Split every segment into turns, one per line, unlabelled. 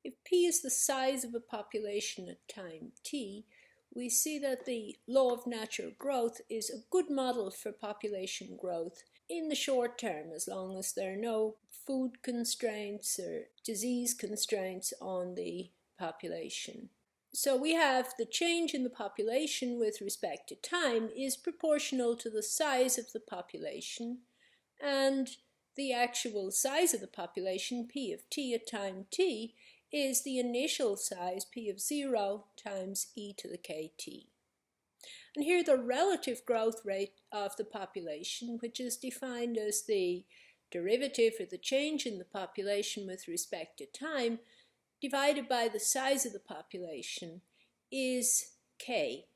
If p is the size of a population at time t, we see that the law of natural growth is a good model for population growth in the short term, as long as there are no food constraints or disease constraints on the population. So we have the change in the population with respect to time is proportional to the size of the population, and the actual size of the population, p of t at time t, is the initial size, p of 0, times e to the kt. And here the relative growth rate of the population, which is defined as the derivative or the change in the population with respect to time, divided by the size of the population, is k,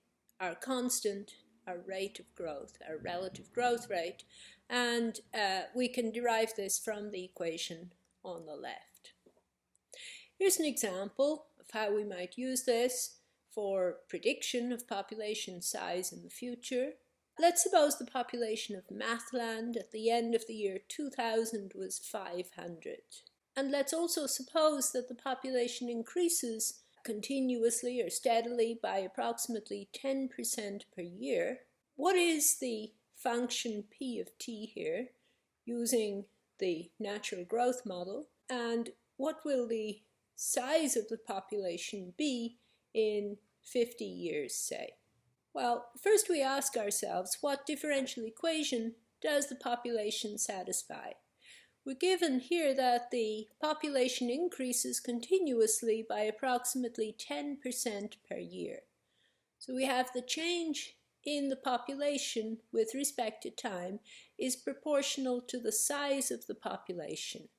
our constant, our rate of growth, our relative growth rate, and we can derive this from the equation on the left. Here's an example of how we might use this for prediction of population size in the future. Let's suppose the population of Mathland at the end of the year 2000 was 500. And let's also suppose that the population increases continuously or steadily by approximately 10% per year. What is the function p of t here using the natural growth model, and what will the size of the population be in 50 years, say? Well, first we ask ourselves, what differential equation does the population satisfy? We're given here that the population increases continuously by approximately 10% per year. So we have the change in the population with respect to time is proportional to the size of the population.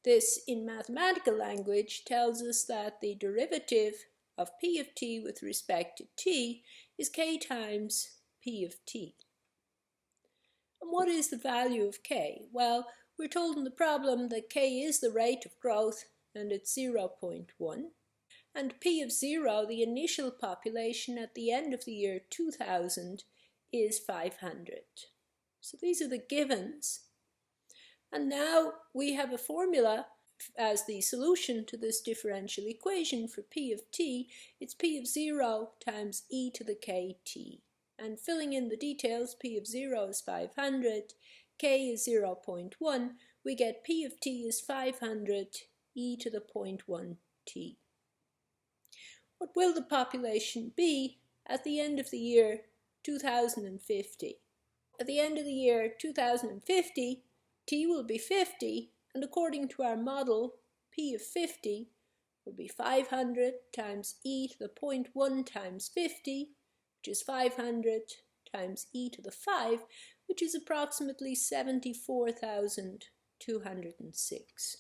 This, in mathematical language, tells us that the derivative of p of t with respect to t is k times p of t. And what is the value of k? Well, we're told in the problem that k is the rate of growth, and it's 0.1. And p of 0, the initial population at the end of the year 2000, is 500. So these are the givens. And now we have a formula as the solution to this differential equation for p of t. It's p of 0 times e to the kt. And filling in the details, p of 0 is 500, k is 0.1, we get p of t is 500 e to the 0.1 t. What will the population be at the end of the year 2050? At the end of the year 2050, t will be 50, and according to our model, p of 50 will be 500 times e to the 0.1 times 50, which is 500 times e to the 5, which is approximately 74,206.